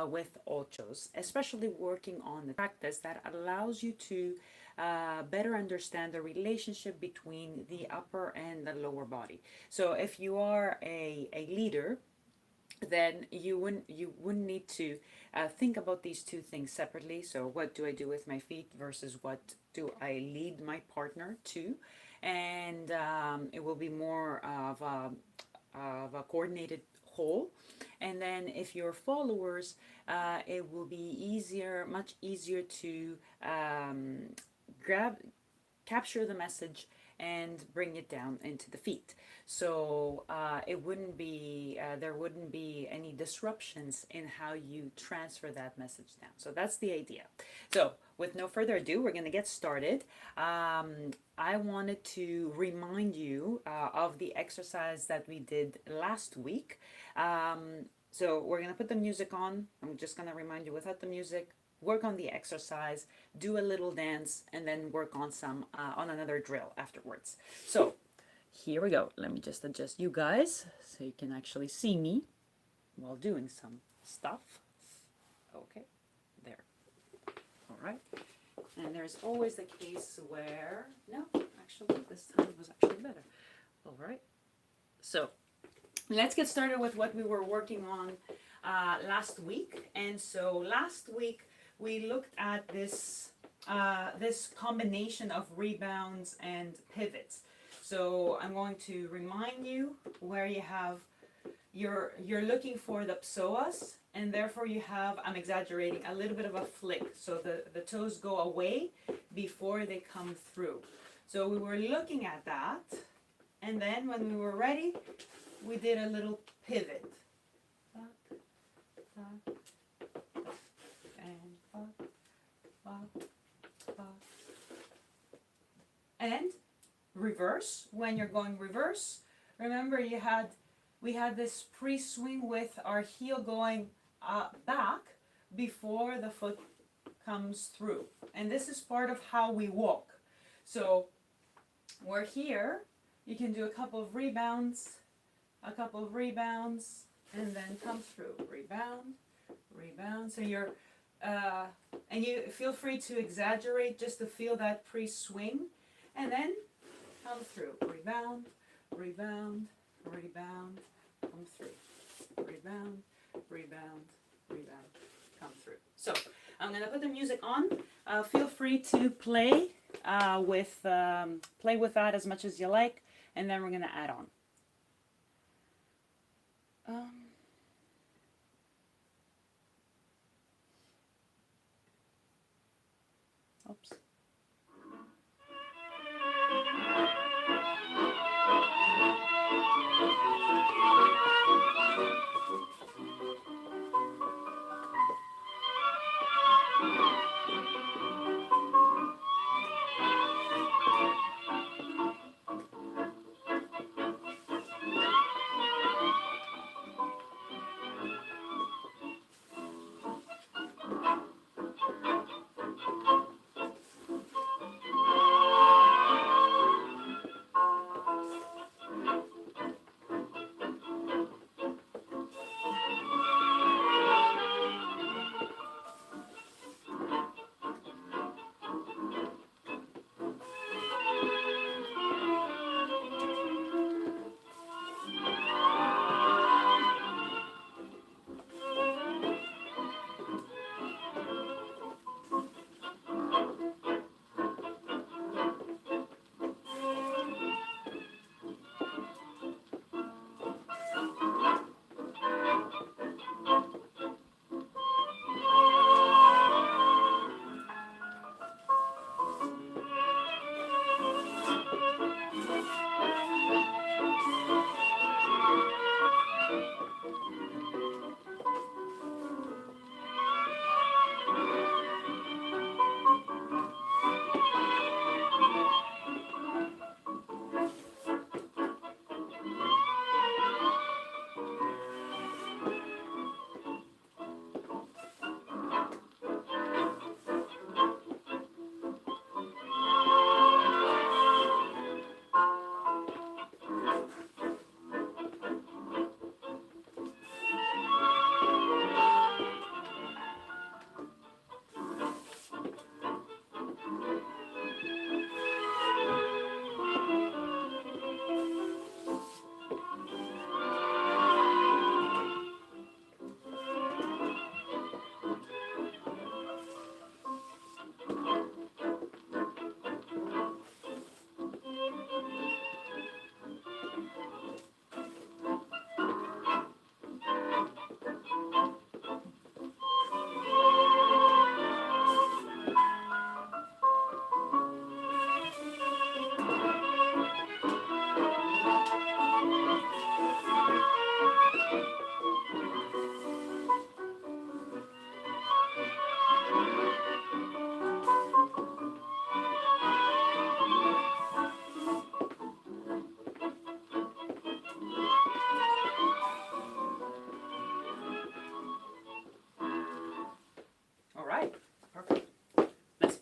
with Ochos, especially working on the practice that allows you to better understand the relationship between the upper and the lower body. So if you are a leader, then you wouldn't need to think about these two things separately. So what do I do with my feet versus what do I lead my partner to? And it will be more of a coordinated whole. And then if you're followers, it will be easier, much easier to grab capture the message and bring it down into the feet. So it wouldn't be there wouldn't be any disruptions in how you transfer that message down. So that's the idea. So with no further ado, we're going to get started. I wanted to remind you of the exercise that we did last week. So we're going to put the music on. I'm just going to remind you without the music, work on the exercise, do a little dance, and then work on some on another drill afterwards. So here we go. Let me just adjust you guys so you can actually see me while doing some stuff. Okay, there. All right. And there's always the case where, no, actually this time it was actually better. All right. So let's get started with what we were working on last week. And so last week we looked at this combination of rebounds and pivots. So I'm going to remind you where you have you're looking for the psoas, and therefore you have, I'm exaggerating, a little bit of a flick. So the toes go away before they come through. So we were looking at that, and then when we were ready, we did a little pivot. And reverse. When you're going reverse, remember we had this pre-swing with our heel going back before the foot comes through. And this is part of how we walk. So we're here. You can do a couple of rebounds, and then come through. Rebound, rebound. So you're, and you feel free to exaggerate just to feel that pre-swing. And then come through. Rebound, rebound, rebound, come through. Rebound, rebound, rebound, come through. So I'm going to put the music on. Feel free to play with that as much as you like, and then we're going to add on. Oops.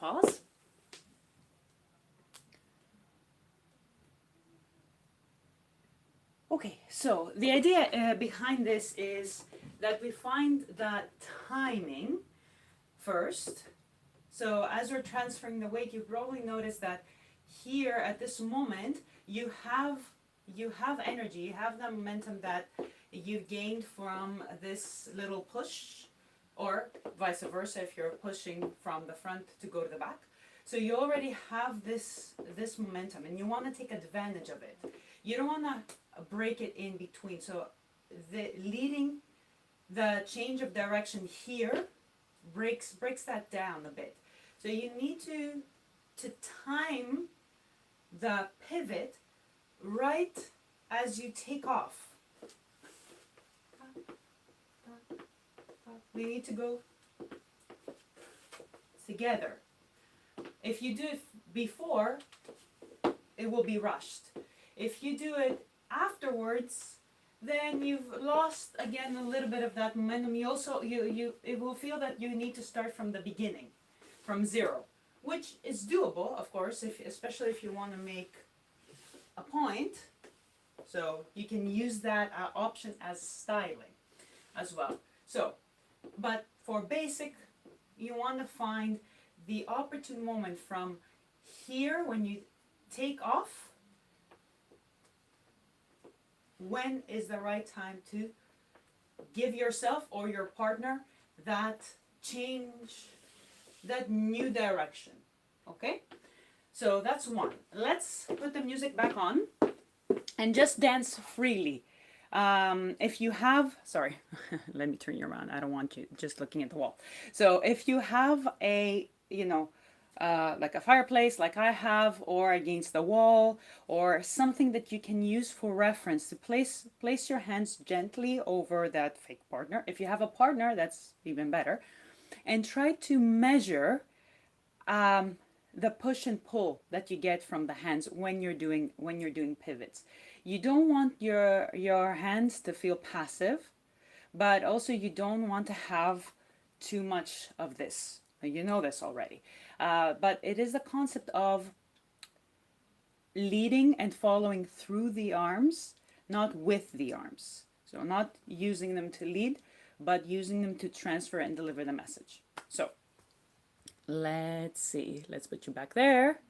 pause. Okay, so the idea behind this is that we find that timing first. So as we're transferring the weight, you probably notice that here at this moment you have energy, you have the momentum that you've gained from this little push, or vice versa if you're pushing from the front to go to the back. So you already have this momentum and you want to take advantage of it. You don't want to break it in between. So the change of direction here breaks that down a bit. So you need to time the pivot right as you take off. We need to go together. If you do it before, it will be rushed. If you do it afterwards, then you've lost again a little bit of that momentum. You also it will feel that you need to start from the beginning, from zero, which is doable, of course, especially if you want to make a point. So you can use that option as styling as well. So, but for basic, you want to find the opportune moment from here when you take off. When is the right time to give yourself or your partner that change, that new direction? Okay, so that's one. Let's put the music back on and just dance freely. If you have, sorry, let me turn you around. I don't want you just looking at the wall. So if you have a, like a fireplace like I have, or against the wall, or something that you can use for reference to place your hands gently over that fake partner. If you have a partner, that's even better. And try to measure the push and pull that you get from the hands when you're doing pivots. You don't want your hands to feel passive, but also you don't want to have too much of this. You know this already. But it is the concept of leading and following through the arms, not with the arms. So not using them to lead, but using them to transfer and deliver the message. So let's see. Let's put you back there.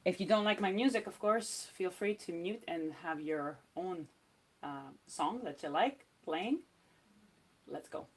If you don't like my music, of course, feel free to mute and have your own song that you like playing. Let's go.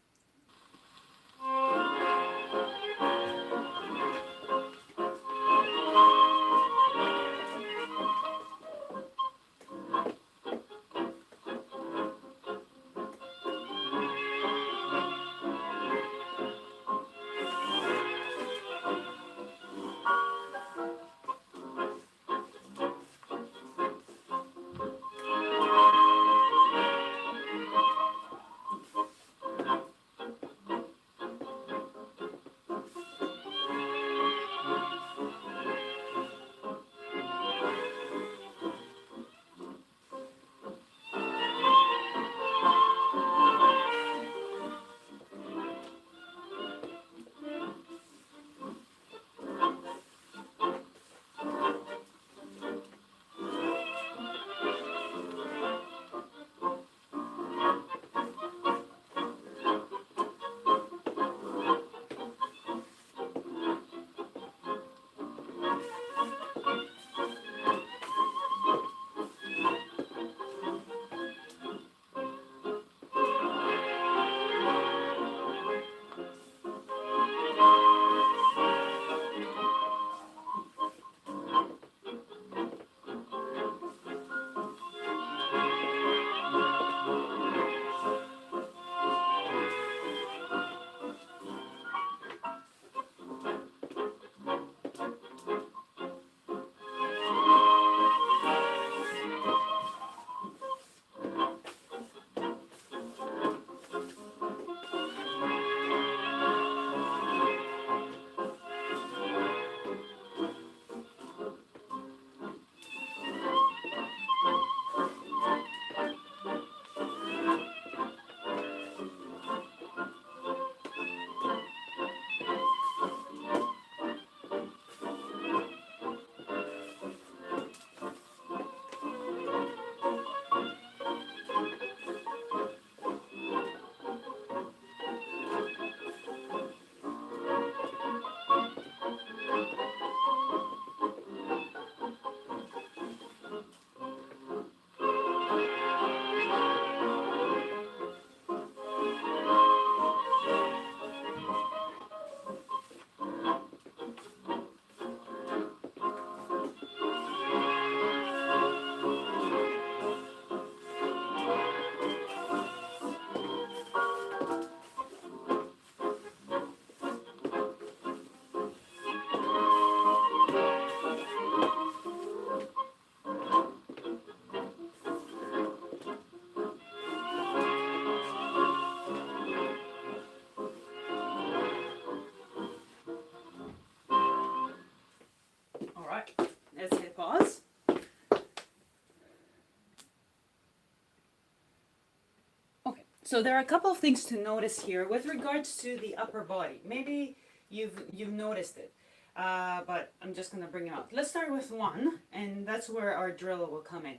So there are a couple of things to notice here with regards to the upper body. Maybe you've noticed it, but I'm just going to bring it out. Let's start with one, and that's where our drill will come in.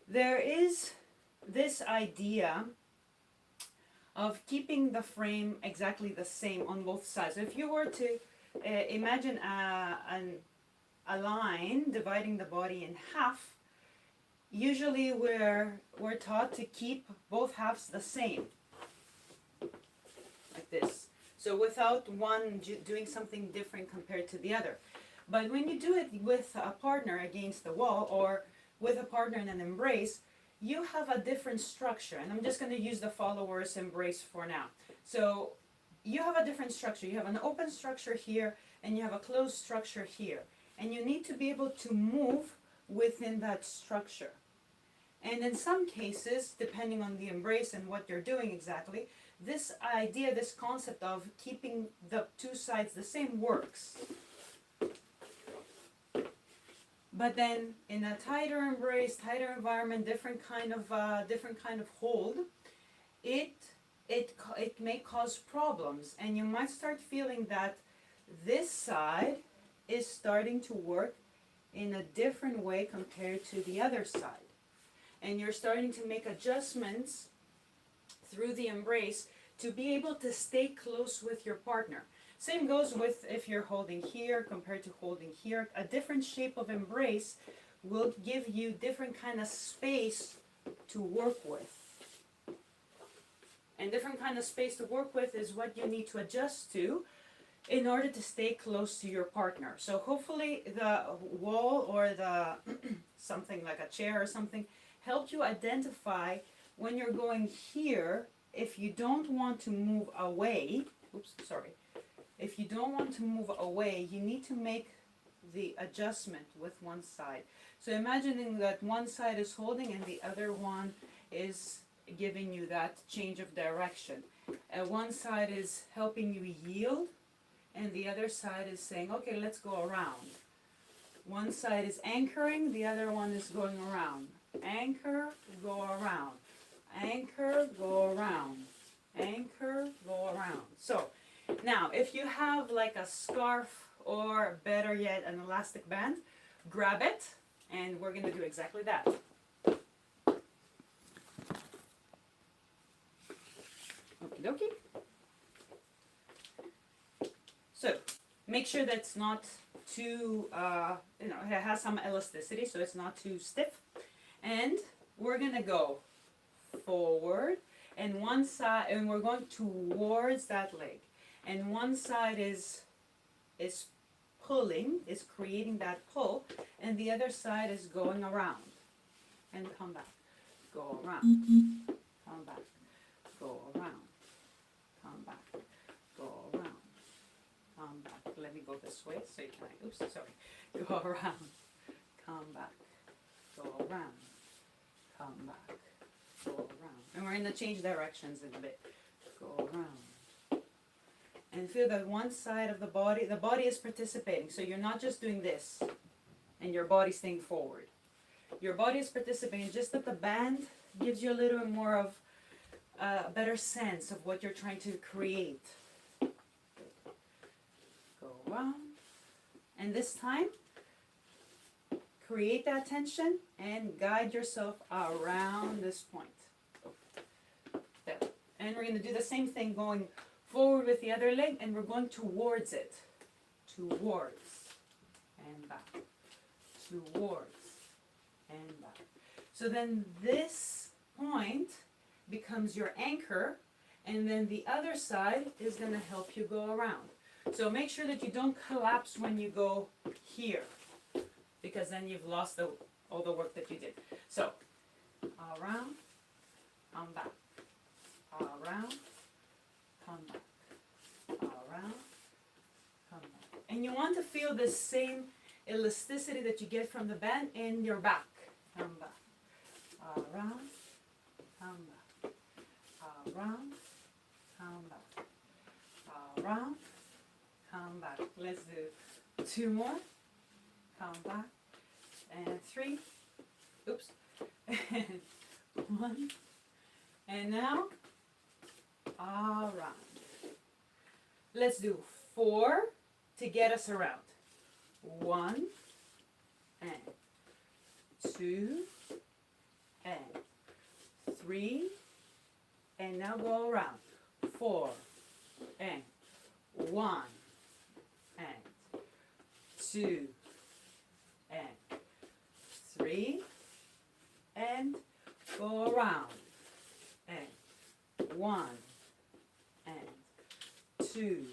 There is this idea of keeping the frame exactly the same on both sides. If you were to imagine a line dividing the body in half, usually we're taught to keep both halves the same, like this. So without one doing something different compared to the other. But when you do it with a partner against the wall or with a partner in an embrace, you have a different structure. And I'm just going to use the follower's embrace for now. So you have a different structure. You have an open structure here and you have a closed structure here. And you need to be able to move within that structure. And in some cases, depending on the embrace and what you're doing exactly, this idea, this concept of keeping the two sides the same works. But then in a tighter embrace, tighter environment, different kind of hold, it may cause problems, and you might start feeling that this side is starting to work in a different way compared to the other side. And you're starting to make adjustments through the embrace to be able to stay close with your partner. Same goes with if you're holding here compared to holding here. A different shape of embrace will give you different kind of space to work with. And different kind of space to work with is what you need to adjust to in order to stay close to your partner. So hopefully the wall or the something like a chair or something helped you identify when you're going here, if you don't want to move away, if you don't want to move away, you need to make the adjustment with one side. So imagining that one side is holding and the other one is giving you that change of direction. One side is helping you yield and the other side is saying, okay, let's go around. One side is anchoring, the other one is going around. Anchor, go around. Anchor, go around. Anchor, go around. So now if you have like a scarf or better yet an elastic band, grab it and we're going to do exactly that. Okie dokie. So make sure that it's not too, it has some elasticity so it's not too stiff. And we're going to go forward and one side, and we're going towards that leg. And one side is pulling, is creating that pull, and the other side is going around. And come back. Go around. Come back. Go around. Come back. Go around. Come back. Let me go this way so you can, oops, sorry. Go around. Come back. Go around. Come back, go around. And we're going to change directions in a bit. Go around. And feel that one side of the body is participating. So you're not just doing this and your body's staying forward. Your body is participating, just that the band gives you a little bit more of a better sense of what you're trying to create. Go around. And this time, create that tension and guide yourself around this point. There. And we're going to do the same thing going forward with the other leg and we're going towards it. Towards and back. Towards and back. So then this point becomes your anchor and then the other side is going to help you go around. So make sure that you don't collapse when you go here, because then you've lost all the work that you did. So, around, come back. Around, come back. Around, come back. And you want to feel the same elasticity that you get from the band in your back. Come back. Around, come back. Around, come back. Around, come back. Let's do 2 more. Come back. And 3. Oops. And 1. And now around. Let's do 4 to get us around. 1 and 2 and 3, and now go around. 4 and 1 and 2 and 3, and go around. And 1 and 2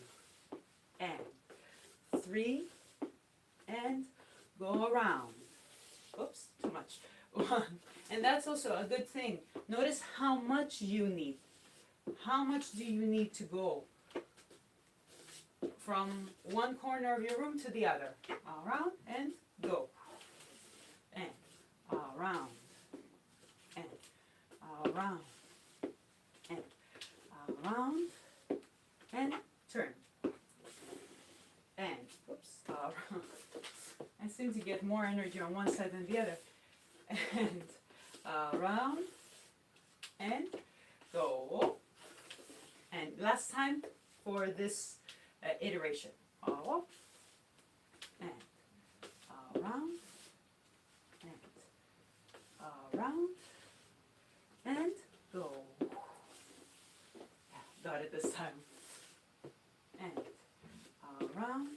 and 3, and go around. Oops, too much. 1. And that's also a good thing. Notice how much you need. How much do you need to go from one corner of your room to the other? Around and go. And around. And around. And around. And turn. And, oops, around. I seem to get more energy on one side than the other. And around. And go. And last time for this iteration. Up. And around. And around. And go. Got it this time. And around.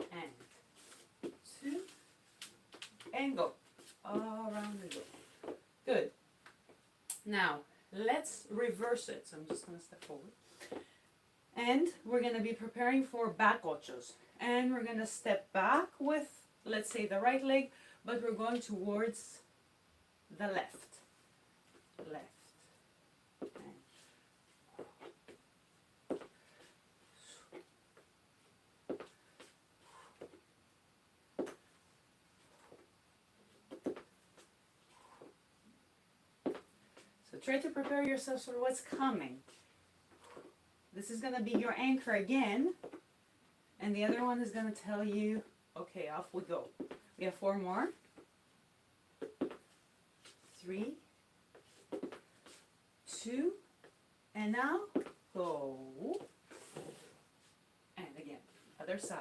And 2. And go. Around and go. Good. Now, let's reverse it. So I'm just going to step forward. And we're going to be preparing for back ochos. And we're going to step back with, let's say, the right leg, but we're going towards the left. Left. So try to prepare yourselves for what's coming. This is going to be your anchor again. And the other one is going to tell you, okay, off we go. We have 4 more. 3, 2, and now go. And again, other side.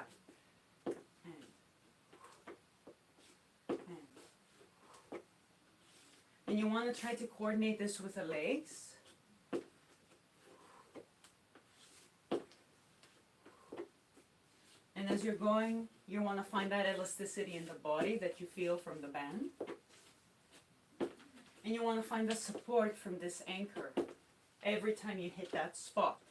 And you want to try to coordinate this with the legs. And as you're going, you want to find that elasticity in the body that you feel from the band. And you want to find the support from this anchor every time you hit that spot.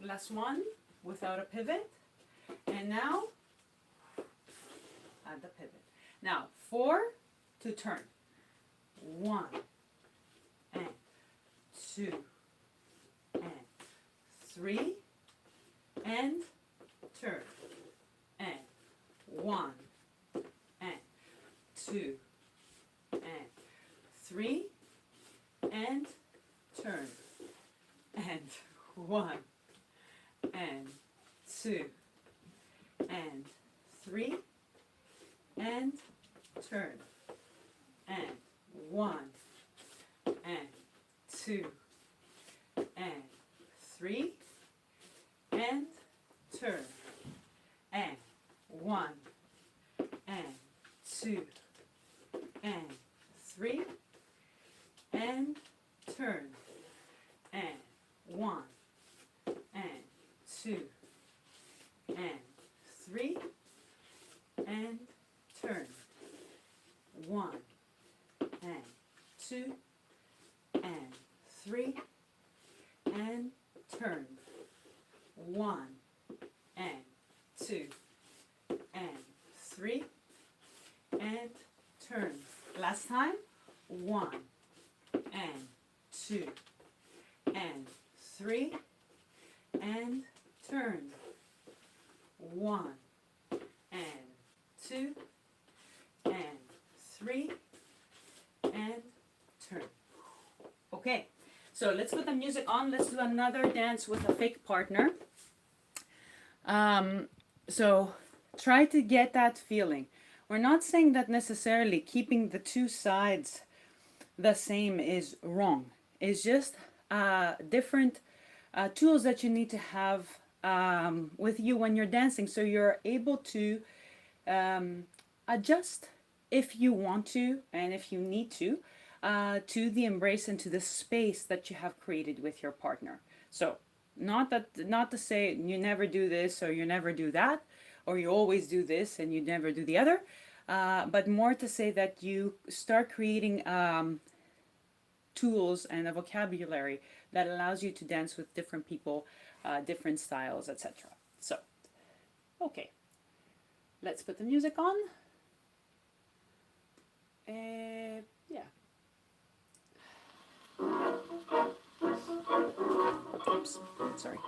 Last one, without a pivot. And now, add the pivot. Now, 4 to turn. 1 and 2 and 3 and turn. And 1 and 2 and 3 and turn. And 1 and 2 and 3 and turn. And 1 and 2 and 3 and turn. And 1 and 2 and 3 and turn. And 1 and 2 and 3 and turn. 1 and 2 and 3 and turn. 1 and 2 and 3 and turn. Last time. 1 and 2 and 3 and turn. 1 and 2 and 3 and turn. Okay, so let's put the music on. Let's do another dance with a fake partner. So try to get that feeling. we're not saying that necessarily keeping the two sides the same is wrong. It's just different tools that you need to have with you when you're dancing, so you're able to adjust if you want to and if you need to the embrace and to the space that you have created with your partner. So not to say you never do this or you never do that, or you always do this and you never do the other, but more to say that you start creating tools and a vocabulary that allows you to dance with different people, different styles, etc. So, okay, let's put the music on. Yeah. Oops, sorry.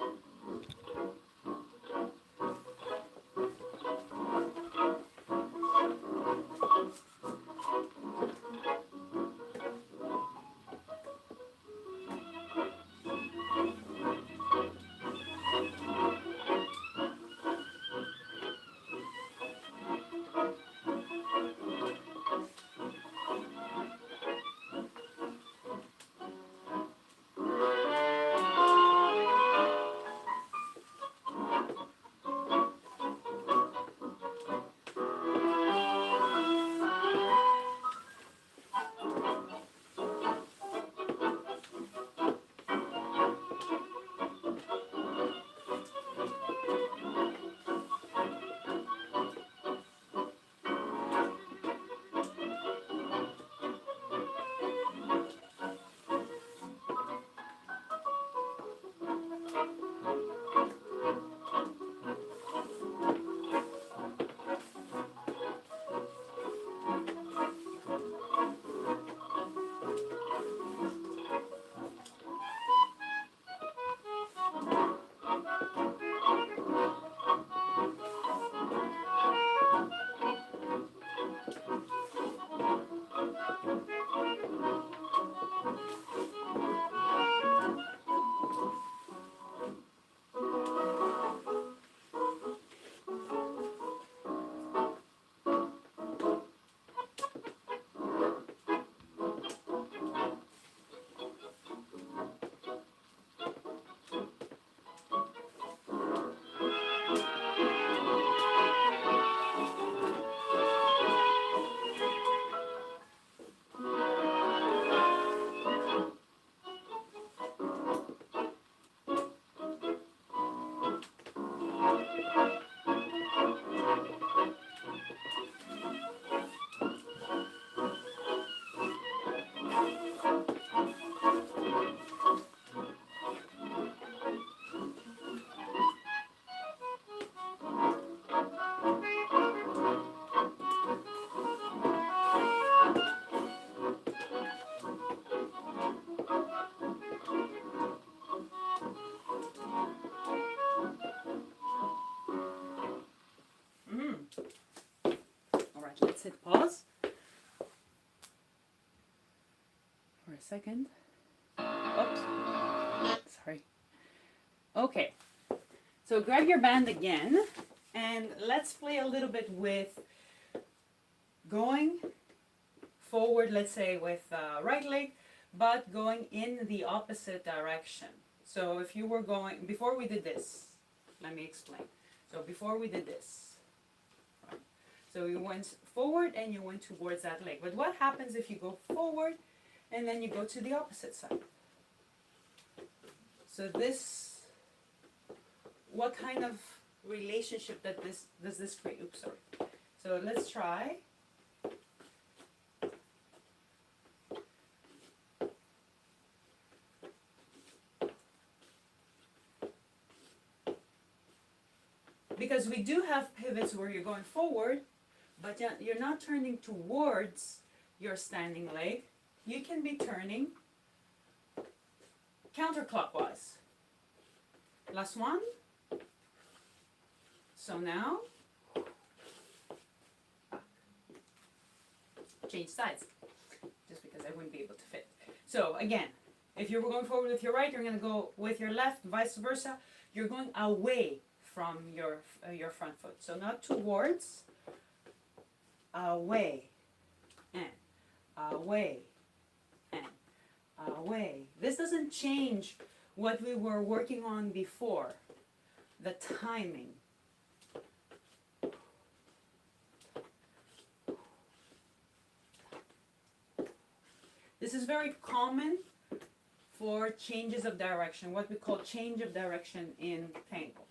All right, let's hit pause for a second. Oops, sorry. Okay, so grab your band again and let's play a little bit with going forward, let's say with right leg, but going in the opposite direction. So if you were going, before we did this, let me explain. So before we did this, right? So you went forward and you went towards that leg. But what happens if you go forward and then you go to the opposite side? So this, what kind of relationship does this create? Oops, sorry. So let's try. Because we do have pivots where you're going forward, but you're not turning towards your standing leg. You can be turning counterclockwise. Last one. So now, change sides, just because I wouldn't be able to fit. So again, if you're going forward with your right, you're going to go with your left, vice versa. You're going away from your front foot. So not towards, away, and away, and away. This doesn't change what we were working on before, the timing. This is very common for changes of direction, what we call change of direction in tango.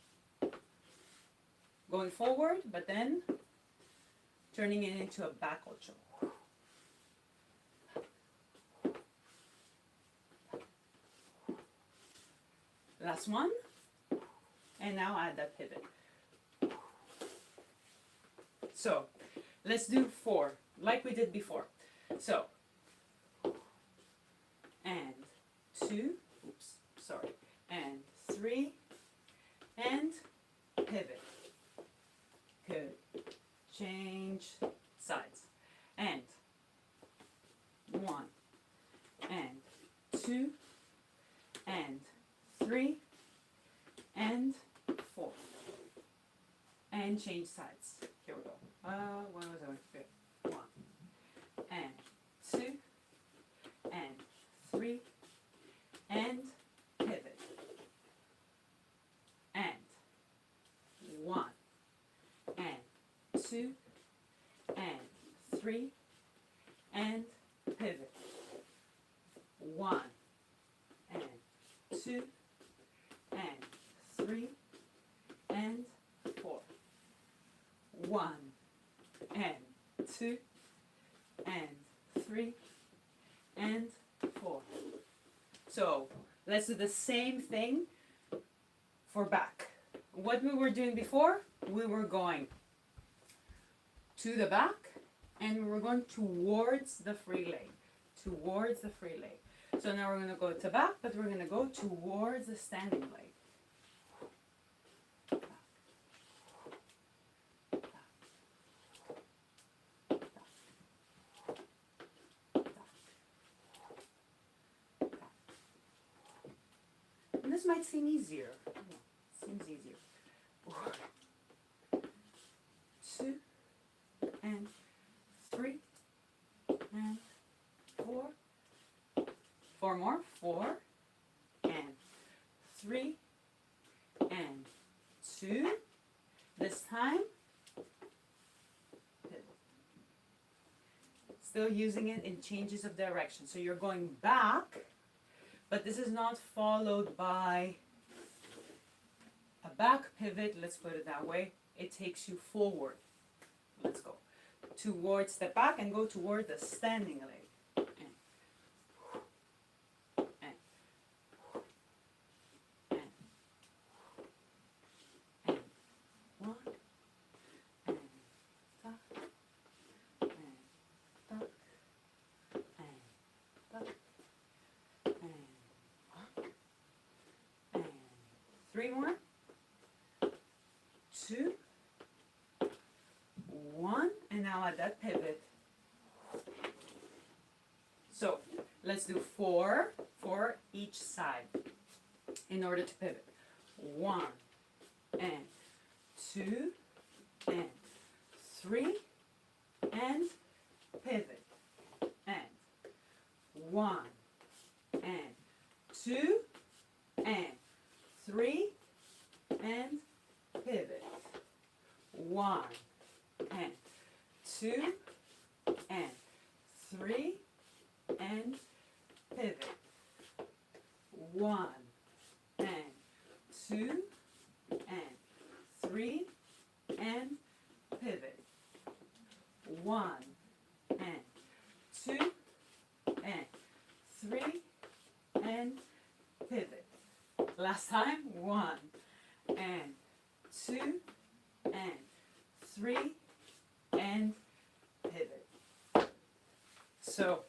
Going forward, but then turning it into a back ocho. Last one, and now add that pivot. So let's do 4, like we did before. So, and 2, oops, sorry, and 3, and pivot. Good. Change sides. And 1, and 2, and 3, and 4. And change sides. Here we go. What was I? 1, and 2, and 3, and pivot. And 1, and 2, and 3, and pivot. 1, and 2, and 3, and 4. 1, and 2, and 3, and 4. So let's do the same thing for back. What we were doing before, we were going to the back and we were going towards the free leg. Towards the free leg. So now we're going to go to back, but we're going to go towards the standing leg. And this might seem easier. Seems easier. 2, and 3, and 4. 4 more. 4, and 3, and 2. This time, pivot. Still using it in changes of direction. So you're going back, but this is not followed by a back pivot, let's put it that way. It takes you forward. Let's go towards the back and go toward the standing leg. And 1, and tuck, and tuck, and tuck, and 1, and 3 more. 2, 1, and now at that pivot. So let's do 4 for each side in order to pivot. 1, and 2, and 3, and pivot. And 1, and 2, and 3, and pivot. 1, and 2, and 3, and pivot. 1, and 2, and 3, and pivot. 1, and 2, and 3, and pivot. Last time. 1, and 2, and 3, and pivot. So,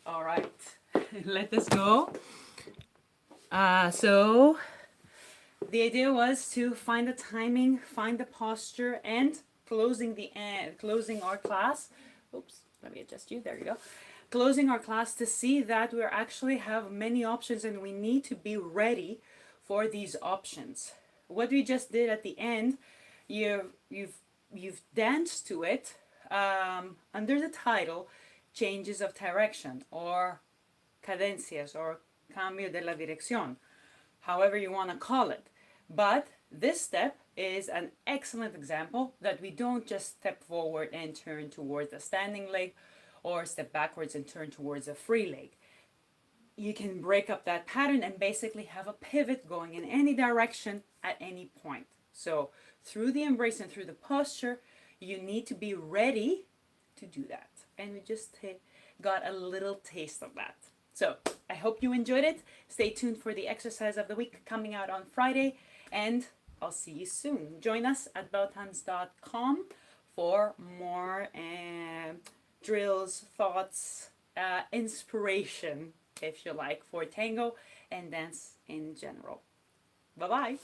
all right, let this go. So the idea was to find the timing, find the posture, and closing our class. Oops, let me adjust you. There you go. Closing our class to see that we actually have many options and we need to be ready for these options. What we just did at the end, you've danced to it under the title changes of direction or cadencias or cambio de la dirección, however you want to call it. But this step is an excellent example that we don't just step forward and turn towards a standing leg or step backwards and turn towards a free leg. You can break up that pattern and basically have a pivot going in any direction at any point. So through the embrace and through the posture, you need to be ready to do that. And we just got a little taste of that. So I hope you enjoyed it. Stay tuned for the exercise of the week coming out on Friday, and I'll see you soon. Join us at Bautanz.com for more drills, thoughts, inspiration, if you like, for tango and dance in general. Bye-bye.